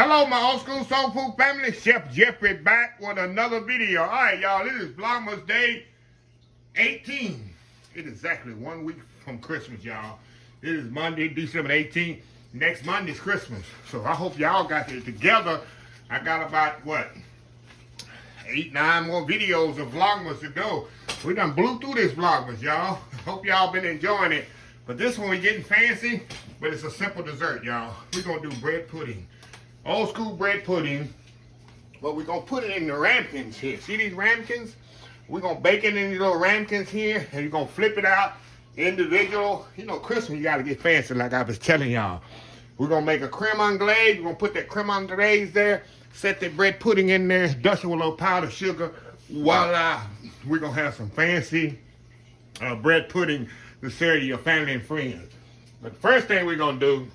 Hello, my old school soul food family. Chef Jeffrey back with another video. All right, y'all. This is Vlogmas Day 18. It is exactly 1 week from Christmas, y'all. It is Monday, December 18th. Next Monday's Christmas. So I hope y'all got it together. I got about, what, 8, 9 more videos of Vlogmas to go. We done blew through this Vlogmas, y'all. Hope y'all been enjoying it. But this one we getting fancy, but it's a simple dessert, y'all. We're going to do bread pudding. Old school bread pudding, but we're going to put it in the ramekins here. See these ramekins? We're going to bake it in these little ramekins here, and you're going to flip it out individual. You know, Christmas, you got to get fancy like I was telling y'all. We're going to make a crème anglaise. We're going to put that crème anglaise there, set that bread pudding in there, dust it with a little powdered sugar. Voila! We're going to have some fancy bread pudding to serve to your family and friends. But the first thing we're going to do,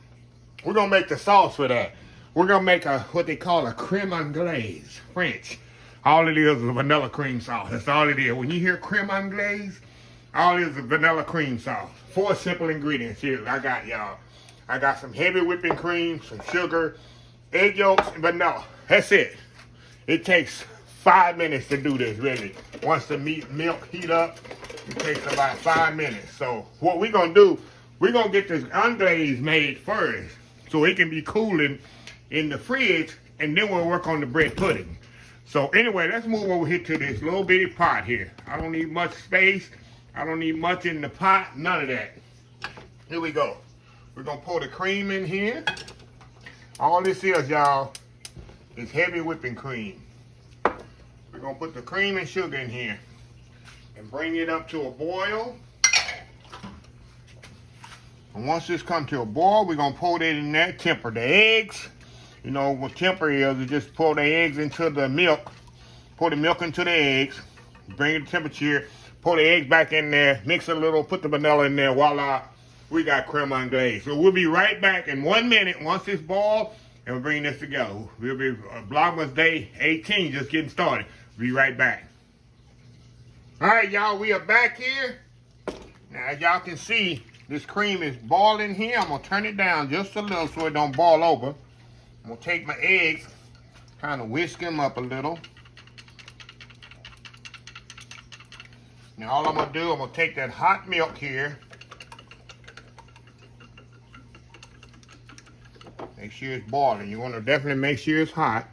we're going to make the sauce for that. We're going to make what they call a crème anglaise, French. All it is a vanilla cream sauce. That's all it is. When you hear crème anglaise, all it is a vanilla cream sauce. 4 simple ingredients here I got, y'all. I got some heavy whipping cream, some sugar, egg yolks, and vanilla. That's it. It takes 5 minutes to do this, really. Once the milk heat up, it takes about 5 minutes. So what we're going to do, we're going to get this anglaise made first so it can be cooling in the fridge, and then we'll work on the bread pudding. So anyway, let's move over here to this little bitty pot here. I don't need much space. I don't need much in the pot, none of that. Here we go. We're gonna pour the cream in here. All this is, y'all, is heavy whipping cream. We're gonna put the cream and sugar in here and bring it up to a boil. And once this comes to a boil, we're gonna pour that in there, temper the eggs. You know, what temper is just pour the eggs into the milk. Pour the milk into the eggs. Bring it to temperature. Pour the eggs back in there. Mix it a little. Put the vanilla in there. Voila. We got crème anglaise. So we'll be right back in 1 minute once it's boiled. And we'll bring this together. We'll be Vlogmas Day 18. Just getting started. We'll be right back. All right, y'all. We are back here. Now, as y'all can see, this cream is boiling here. I'm going to turn it down just a little so it don't boil over. I'm going to take my eggs, kind of whisk them up a little. Now all I'm going to do, I'm going to take that hot milk here. Make sure it's boiling. You want to definitely make sure it's hot.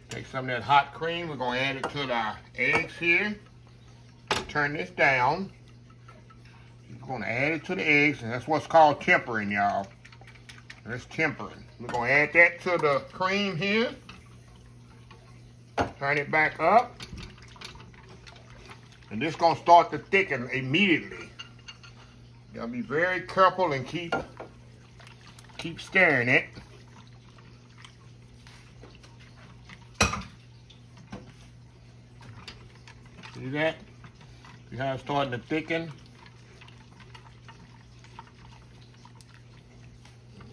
Take some of that hot cream. We're going to add it to the eggs here. Turn this down. We're going to add it to the eggs, and that's what's called tempering, y'all. That's tempering. We're going to add that to the cream here. Turn it back up. And this is going to start to thicken immediately. You got to be very careful and keep stirring it. See that? See how it's starting to thicken?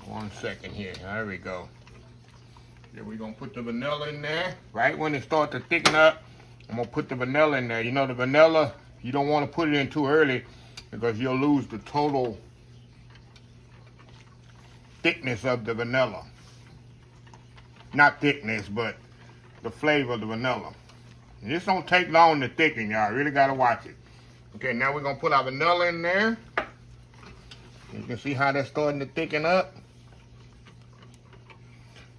1 second here. There we go. Then we're going to put the vanilla in there. Right when it starts to thicken up, I'm going to put the vanilla in there. You know, the vanilla, you don't want to put it in too early because you'll lose the total thickness of the vanilla. Not thickness, but the flavor of the vanilla. And this don't take long to thicken, y'all. Really got to watch it. Okay, now we're going to put our vanilla in there. You can see how that's starting to thicken up.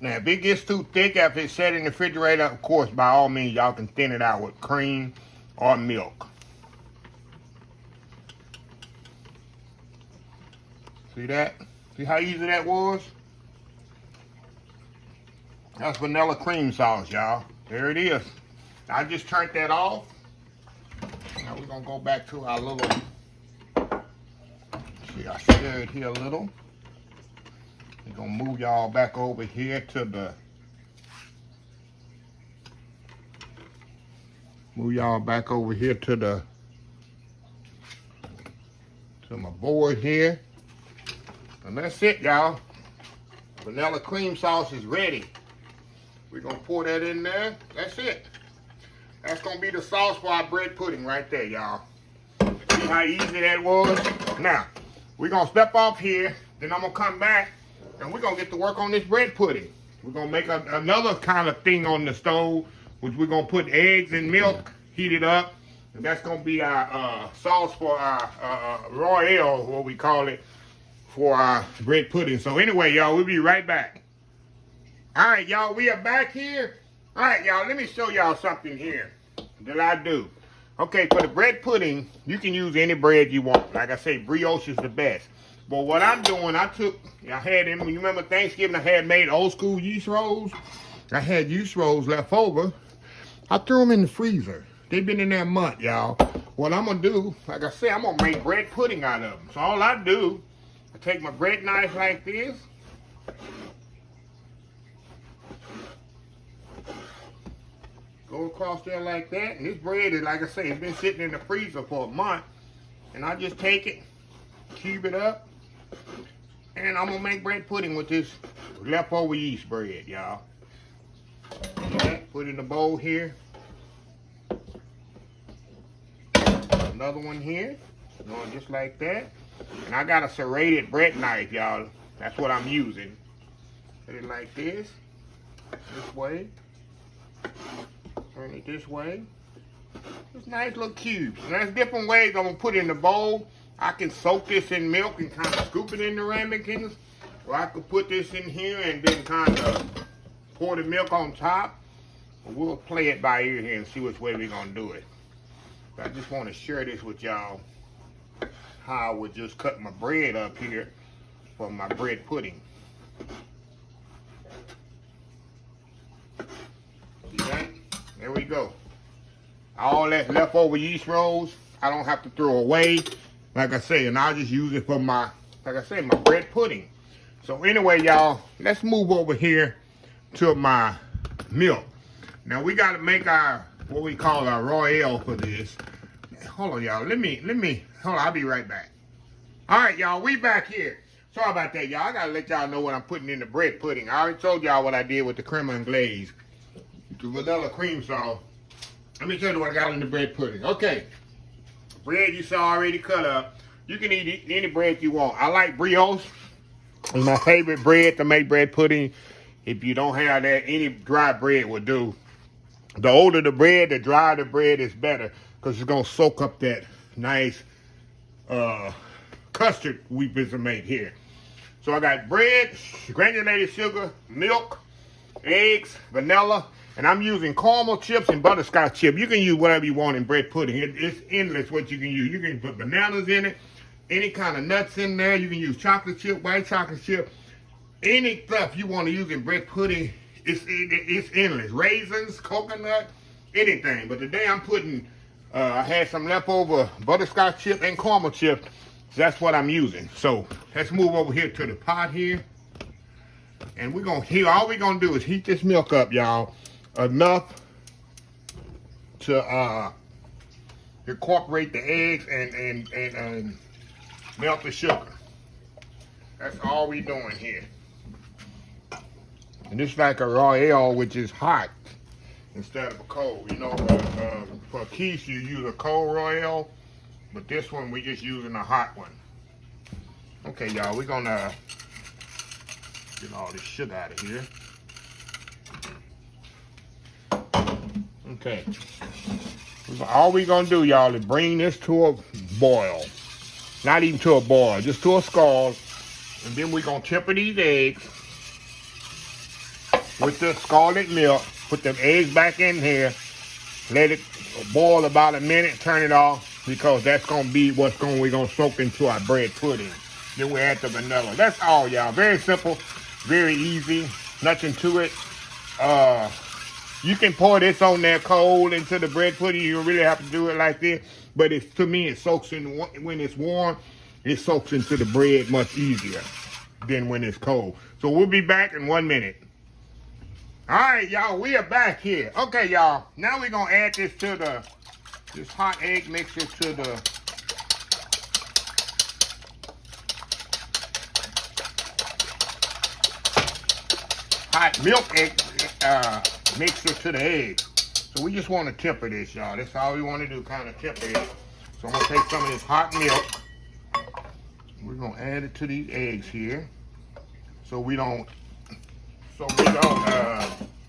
Now, if it gets too thick after it's set in the refrigerator, of course, by all means, y'all can thin it out with cream or milk. See that? See how easy that was? That's vanilla cream sauce, y'all. There it is. I just turned that off. Now we're going to go back to our little... See, I stirred here a little. We're going to move y'all back over here to the... Move y'all back over here to my board here. And that's it, y'all. Vanilla cream sauce is ready. We're going to pour that in there. That's it. That's going to be the sauce for our bread pudding right there, y'all. See how easy that was? Now, we're going to step off here. Then I'm gonna come back and we're gonna get to work on this bread pudding. We're gonna make another kind of thing on the stove, which we're gonna put eggs and milk, heat it up. And that's gonna be our sauce for our royale, what we call it, for our bread pudding. So anyway, y'all, we'll be right back. All right, y'all, we are back here. All right, y'all, let me show y'all something here that I do. Okay, for the bread pudding, you can use any bread you want. Like I say, brioche is the best. But what I'm doing, I had them, you remember Thanksgiving, I had made old school yeast rolls? I had yeast rolls left over. I threw them in the freezer. They've been in there a month, y'all. What I'm gonna do, like I said, I'm gonna make bread pudding out of them. So all I do, I take my bread knife like this. Go across there like that. And this bread is, like I say, it's been sitting in the freezer for a month. And I just take it, cube it up. And I'm gonna make bread pudding with this leftover yeast bread, y'all. Okay, put it in the bowl here. Another one here, going just like that. And I got a serrated bread knife, y'all. That's what I'm using. Put it like this way. Turn it this way. Just nice little cubes. And there's different ways I'm gonna put it in the bowl. I can soak this in milk and kind of scoop it in the ramekins. Or I could put this in here and then kind of pour the milk on top. But we'll play it by ear here and see which way we're gonna do it. I just want to share this with y'all, how I would just cut my bread up here for my bread pudding. See that? There we go. All that leftover yeast rolls, I don't have to throw away. Like I say, and I'll just use it for my, like I say, my bread pudding. So anyway, y'all, let's move over here to my milk. Now we got to make our, what we call our royale for this. Hold on, y'all. Let me, hold on, I'll be right back. All right, y'all, we back here. Sorry about that, y'all. I got to let y'all know what I'm putting in the bread pudding. I already told y'all what I did with the crème anglaise, the vanilla cream sauce. Let me tell you what I got in the bread pudding. Okay, bread you saw already cut up. You can eat any bread you want. I like brioche. It's my favorite bread to make bread pudding. If you don't have that, any dry bread will do. The older the bread, the drier the bread is better, because it's going to soak up that nice custard we busy make here. So I got bread, granulated sugar, milk, eggs, vanilla, and I'm using caramel chips and butterscotch chip. You can use whatever you want in bread pudding. It's endless what you can use. You can put bananas in it, any kind of nuts in there. You can use chocolate chip, white chocolate chip. Any stuff you want to use in bread pudding, it's endless. Raisins, coconut, anything. But today I'm putting, I had some leftover butterscotch chip and caramel chip. So that's what I'm using. So let's move over here to the pot here. And we're going to heat, all we're going to do is heat this milk up, y'all, enough to incorporate the eggs and melt the sugar. That's all we're doing here. And it's like a royale, which is hot instead of a cold. You know, for quiche, you use a cold royale, but this one, we're just using a hot one. Okay, y'all, we're gonna get all this sugar out of here. Okay. All we're gonna do, y'all, is bring this to a boil. Not even to a boil, just to a scald. And then we're gonna temper these eggs with the scalded milk. Put them eggs back in here. Let it boil about a minute, turn it off, because that's gonna be we're gonna soak into our bread pudding. Then we add the vanilla. That's all, y'all. Very simple, very easy, nothing to it. You can pour this on there cold into the bread pudding. You don't really have to do it like this, but to me, it soaks in when it's warm. It soaks into the bread much easier than when it's cold. So we'll be back in 1 minute. All right, y'all, we are back here. Okay, y'all, now we're gonna add this to this hot egg mixture to the hot milk egg mixture to the eggs. So we just want to temper this, y'all. That's all we want to do, kind of temper it. So I'm gonna take some of this hot milk. We're gonna add it to these eggs here, so we don't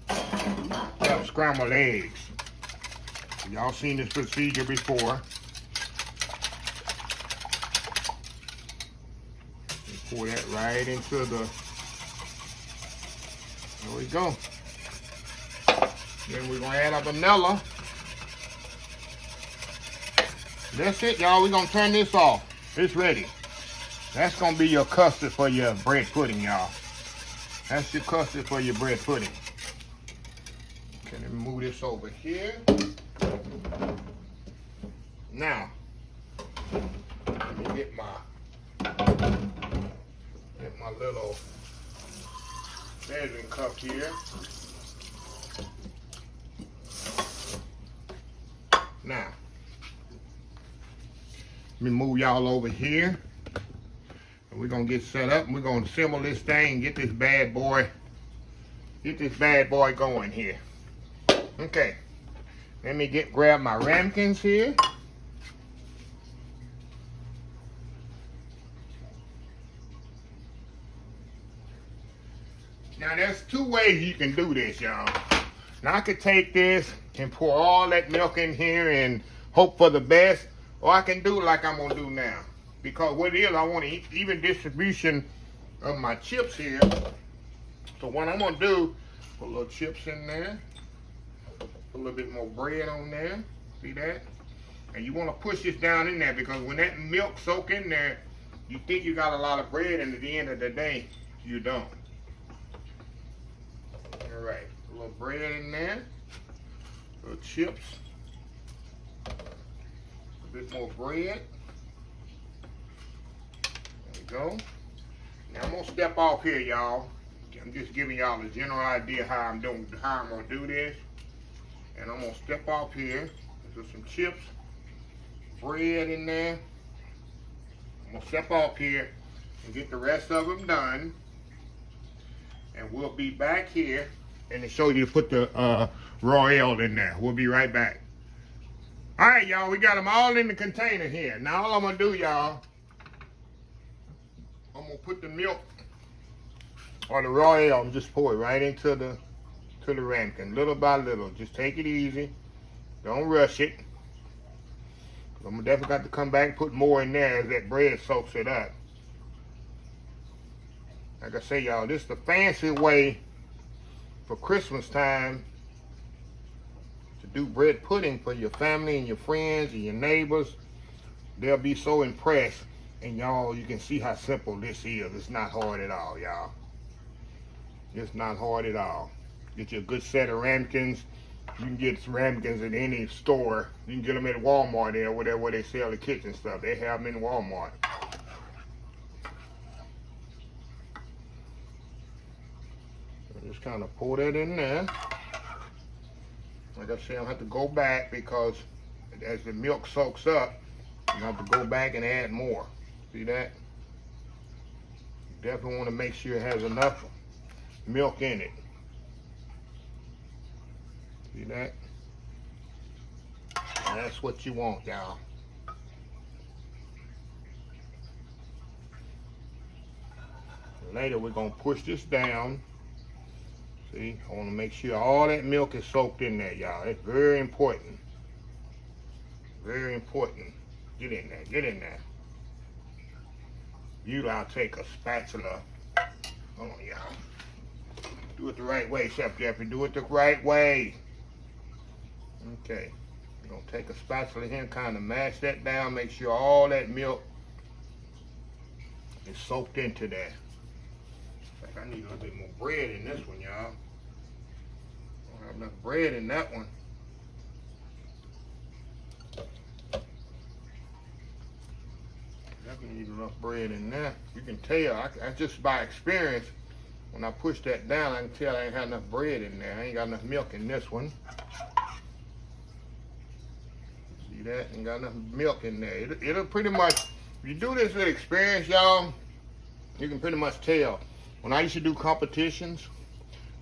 have scrambled eggs. Y'all seen this procedure before. Pour that right into the. There we go. Then we're gonna add our vanilla. That's it, y'all. We're gonna turn this off. It's ready. That's gonna be your custard for your bread pudding, y'all. That's your custard for your bread pudding. Okay, let me move this over here. Now, let me get my little measuring cup here. Now, let me move y'all over here. And we're gonna get set up and we're gonna assemble this thing and get this bad boy going here. Okay. Let me grab my ramekins here. Now there's two ways you can do this, y'all. Now I could take this and pour all that milk in here and hope for the best, or I can do like I'm gonna do now. Because what it is, I want an even distribution of my chips here. So what I'm gonna do, put a little chips in there, put a little bit more bread on there, see that? And you wanna push this down in there because when that milk soak in there, you think you got a lot of bread, and at the end of the day, you don't. All right, a little bread in there, little chips, a bit more bread. Go. Now I'm gonna step off here, y'all. I'm just giving y'all a general idea how I'm gonna do this. And I'm gonna step off here. Put some chips, bread in there. I'm gonna step off here and get the rest of them done. And we'll be back here and to show you to put the royale in there. We'll be right back. All right, y'all. We got them all in the container here. Now all I'm gonna do, y'all, I'm gonna put the milk or the royale and just pour it right into the ramekin, little by little. Just take it easy. Don't rush it. I'm definitely got to come back and put more in there as that bread soaks it up. Like I say, y'all, this is the fancy way for Christmas time to do bread pudding for your family and your friends and your neighbors. They'll be so impressed. And y'all, you can see how simple this is. It's not hard at all, y'all. It's not hard at all. Get you a good set of ramekins. You can get some ramekins at any store. You can get them at Walmart there, where they sell the kitchen stuff. They have them in Walmart. Just kind of pour that in there. Like I said, I don't have to go back because as the milk soaks up, you have to go back and add more. See that? You definitely want to make sure it has enough milk in it. See that? And that's what you want, y'all. Later, we're going to push this down. See, I want to make sure all that milk is soaked in there, y'all. It's very important. Very important. Get in there, get in there. I'll take a spatula. Hold on, y'all. Do it the right way, Chef Jeffrey. Do it the right way. Okay. You're going to take a spatula here and kind of mash that down. Make sure all that milk is soaked into that. I need a little bit more bread in this one, y'all. I don't have enough bread in that one. Definitely need enough bread in there. You can tell, I just by experience, when I push that down, I can tell I ain't had enough bread in there. I ain't got enough milk in this one. See that? Ain't got enough milk in there. It'll pretty much, if you do this with experience, y'all, you can pretty much tell. When I used to do competitions,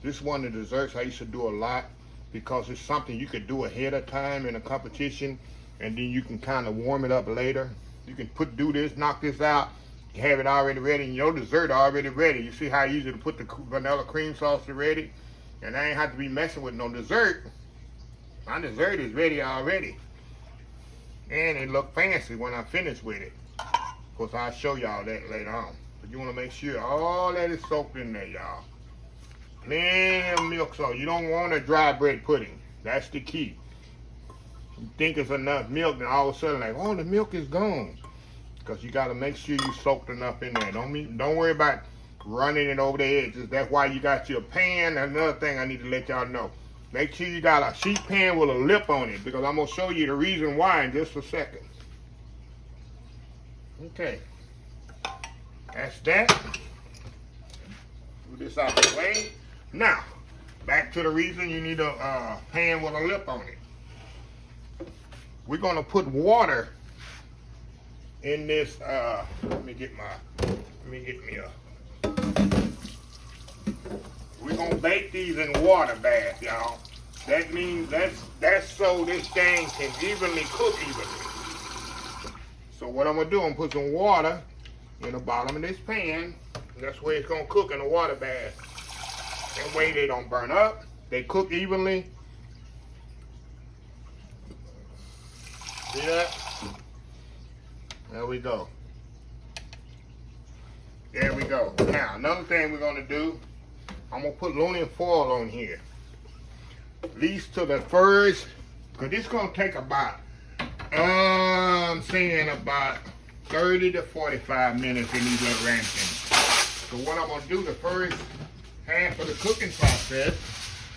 this is one of the desserts I used to do a lot because it's something you could do ahead of time in a competition, and then you can kind of warm it up later. You can do this, knock this out, You have it already ready, and your dessert already ready. You see how easy to put the vanilla cream sauce ready? And I ain't have to be messing with no dessert. My dessert is ready already. And it look fancy when I finish with it. Of course, I'll show y'all that later on. But you want to make sure all that is soaked in there, y'all. Plenty of milk, so you don't want a dry bread pudding. That's the key. You think it's enough milk, and all of a sudden, like, oh, the milk is gone. Because you got to make sure you soaked enough in there. Don't worry about running it over the edges. That's why you got your pan. Another thing I need to let y'all know. Make sure you got a sheet pan with a lip on it, because I'm going to show you the reason why in just a second. Okay. That's that. Move this out of the way. Now, back to the reason you need a pan with a lip on it. We're going to put water in this. Let me get me a. We're going to bake these in water bath, y'all. That means that's so this thing can evenly cook evenly. So what I'm going to do, I'm going to put some water in the bottom of this pan. That's where it's going to cook in the water bath. That way they don't burn up. They cook evenly. See that? There we go. There we go. Now, another thing we're going to do, I'm going to put aluminum foil on here. At least to the first, because this is going to take about, I'm saying about 30 to 45 minutes in these little ramekins. So what I'm going to do, the first half of the cooking process,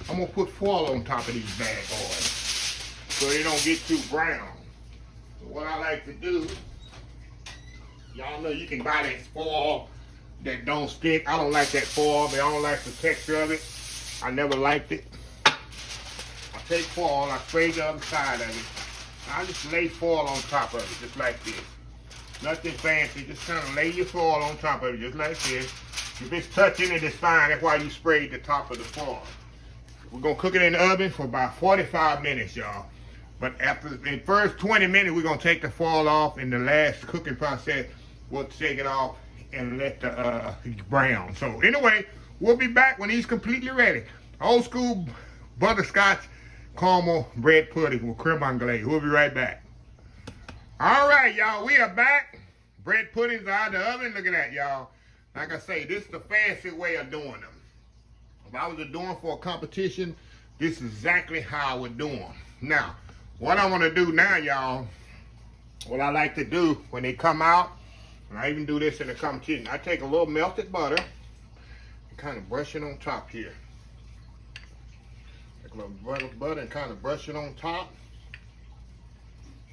I'm going to put foil on top of these bad boys so they don't get too brown. So what I like to do, y'all know you can buy that foil that don't stick. I don't like that foil, but I don't like the texture of it. I never liked it. I take foil, I spray the other side of it. I just lay foil on top of it, just like this. Nothing fancy, just kind of lay your foil on top of it, just like this. If it's touching it, it's fine. That's why you sprayed the top of the foil. We're going to cook it in the oven for about 45 minutes, y'all. But after the first 20 minutes, we're going to take the foil off. In the last cooking process, we'll take it off and let the brown. So anyway, we'll be back when he's completely ready. Old school butterscotch caramel bread pudding with crème anglaise. We'll be right back. All right, y'all, we are back. Bread puddings are out of the oven. Look at that, y'all. Like I say, this is the fancy way of doing them. If I was doing for a competition, this is exactly how I would do them. Now, what I want to do now, y'all, what I like to do when they come out, and I even do this in the competition, I take a little melted butter and kind of brush it on top here. Take a little butter and kind of brush it on top.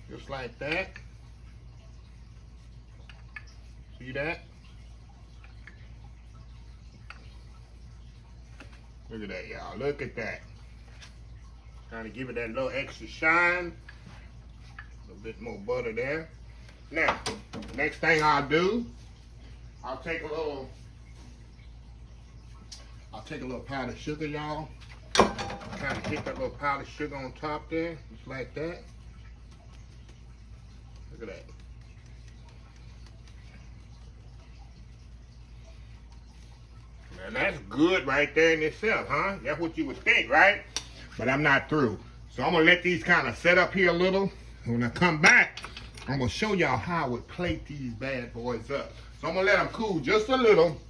Just like that. See that? Look at that, y'all. Look at that. Trying to give it that little extra shine. A little bit more butter there. Now, next thing I'll do, I'll take a little powdered sugar, y'all. Kind of hit that little powdered sugar on top there, just like that. Look at that. And that's good right there in itself, huh? That's what you would think, right? But I'm not through. So I'm going to let these kind of set up here a little. When I come back, I'm going to show y'all how I would plate these bad boys up. So I'm going to let them cool just a little.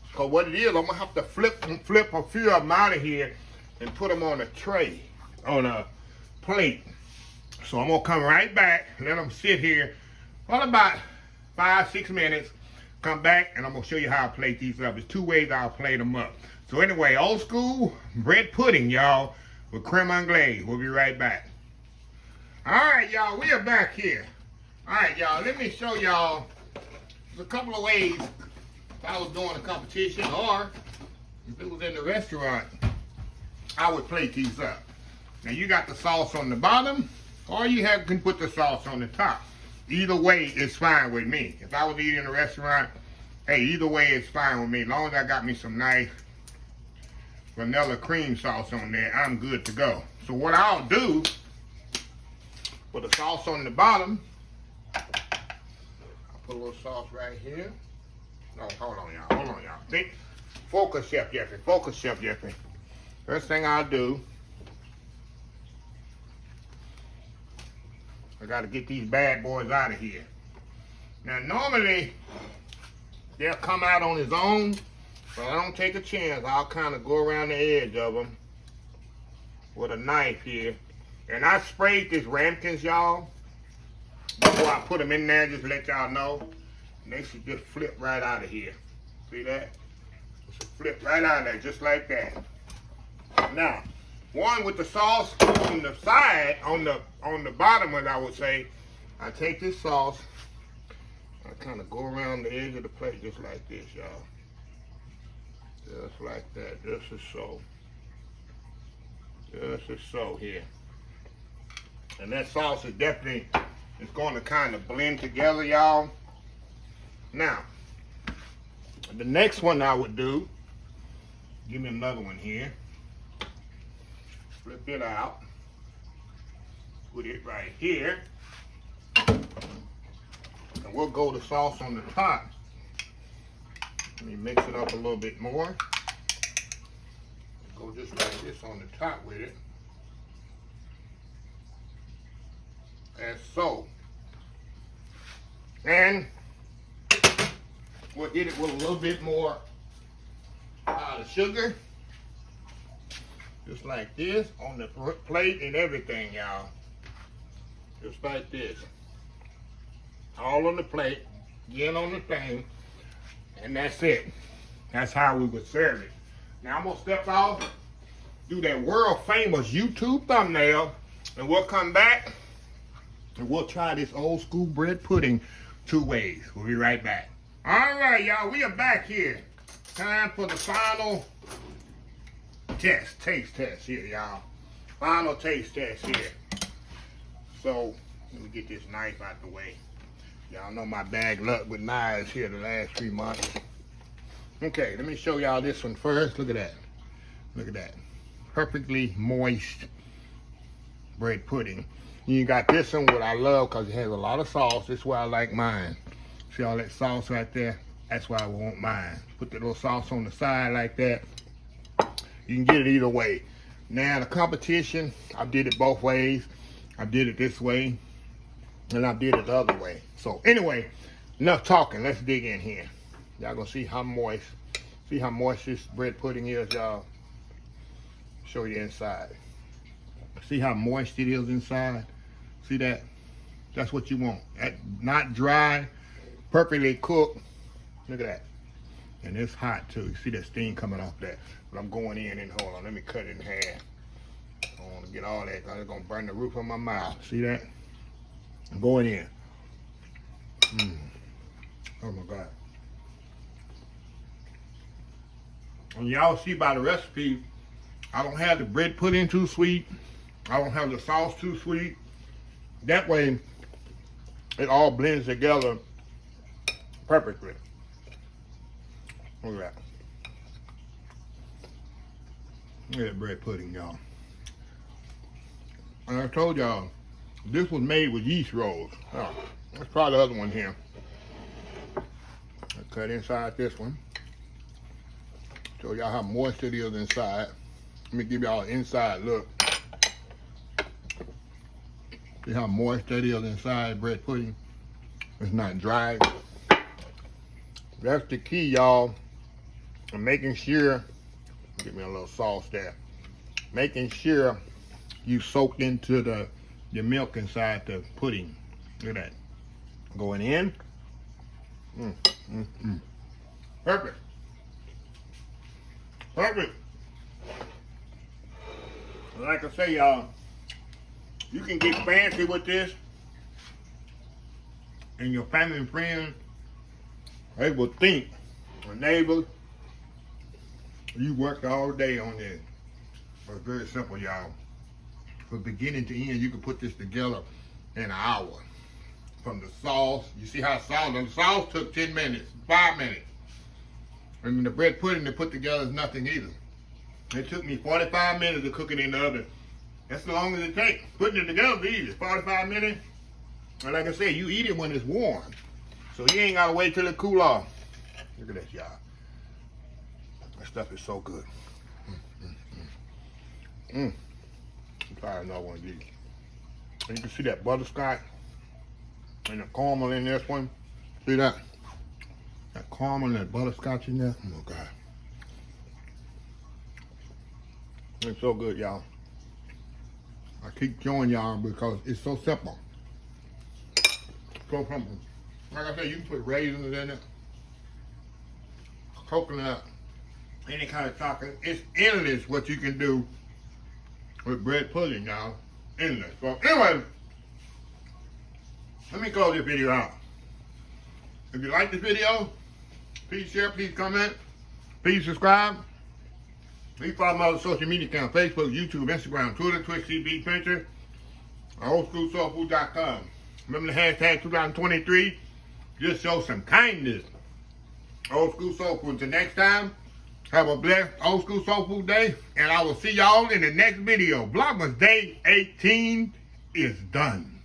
Because what it is, I'm going to have to flip a few of them out of here and put them on a tray, on a plate. So I'm going to come right back, let them sit here for about 5-6 minutes. Come back and I'm going to show you how I plate these up. There's two ways I'll plate them up. So anyway, old school bread pudding, y'all, with crème anglaise. We'll be right back. All right, y'all, we are back here. All right, y'all, let me show y'all. There's a couple of ways if I was doing a competition or if it was in the restaurant, I would plate these up. Now, you got the sauce on the bottom or you can put the sauce on the top. Either way is fine with me. If I was eating in a restaurant, hey, either way is fine with me. As long as I got me some nice vanilla cream sauce on there, I'm good to go. So what I'll do, put the sauce on the bottom. I'll put a little sauce right here. Oh, hold on, y'all. Hold on, y'all. Think, focus, Chef Jeffrey. Focus, Chef Jeffrey. First thing I'll do, I got to get these bad boys out of here. Now, normally, they'll come out on his own, but I don't take a chance. I'll kind of go around the edge of them with a knife here. And I sprayed this ramekins, y'all, before I put them in there, just to let y'all know. And they should just flip right out of here. See that? It should flip right out of there, just like that. Now, one with the sauce on the side, on the bottom of it, I would say, I take this sauce, I kind of go around the edge of the plate just like this, y'all. Just like that, just as so. Just as so here. And that sauce is definitely, it's going to kind of blend together, y'all. Now, the next one I would do, give me another one here. Flip it out. Put it right here. And we'll go the sauce on the top. Let me mix it up a little bit more. Go just like this on the top with it. As so. And we'll hit it with a little bit more sugar. Just like this on the plate and everything, y'all. Just like this. All on the plate, again on the thing, and that's it. That's how we would serve it. Now I'm gonna step out, do that world famous YouTube thumbnail, and we'll come back and we'll try this old school bread pudding 2 ways. We'll be right back. All right, y'all, we are back here. Time for the final taste test here, y'all. Final taste test here. So, let me get this knife out the way. Y'all know my bad luck with knives here the last 3 months. Okay, let me show y'all this one first. Look at that. Look at that. Perfectly moist bread pudding. You got this one, what I love, because it has a lot of sauce. This is why I like mine. See all that sauce right there? That's why I want mine. Put the little sauce on the side like that. You can get it either way. Now, the competition, I did it both ways. I did it this way, and I did it the other way. So, anyway, enough talking. Let's dig in here. Y'all gonna see how moist this bread pudding is, y'all. Show you inside. See how moist it is inside? See that? That's what you want. Not dry, perfectly cooked. Look at that. And it's hot too. You see that steam coming off that. But I'm going in and hold on, let me cut it in half. I don't want to get all that because it's going to burn the roof of my mouth. See that? I'm going in. Oh my God. And y'all see by the recipe, I don't have the bread pudding too sweet. I don't have the sauce too sweet. That way, it all blends together perfectly. Look at that. Look at that bread pudding, y'all. And I told y'all, this was made with yeast rolls. Oh, let's try the other one here. I cut inside this one. Show y'all how moist it is inside. Let me give y'all an inside look. See how moist that is inside bread pudding? It's not dry. That's the key, y'all. I'm making sure, give me a little sauce there. Making sure you soak into the milk inside the pudding. Look at that. Going in. Perfect. Perfect. Like I say, y'all, you can get fancy with this, and your family and friends, they will think, a neighbor, you worked all day on this. But it's very simple, y'all. From beginning to end, you can put this together in an hour. From the sauce, you see how the sauce took 10 minutes, 5 minutes. And the bread pudding to put together is nothing either. It took me 45 minutes to cook it in the oven. That's as long as it takes. Putting it together is easy. 45 minutes. And like I said, you eat it when it's warm. So you ain't gotta wait till it cool off. Look at this, y'all. That stuff is so good. I'm trying another one of these. And you can see that butterscotch and the caramel in this one. See that? That caramel and that butterscotch in there. Oh my God. It's so good, y'all. I keep showing y'all because it's so simple. So simple. Like I said, you can put raisins in it, coconut, any kind of chocolate. It's endless what you can do with bread pudding, y'all. Endless. So anyway, let me close this video out. If you like this video, please share, please comment, please subscribe. Please follow my other social media account, Facebook, YouTube, Instagram, Twitter, Twitch TV, Pinterest, oldschoolsoulfood.com. Remember the hashtag 2023. Just show some kindness. Old School Soul Food. Until next time, have a blessed Old School Soul Food day. And I will see y'all in the next video. Vlogmas Day 18 is done.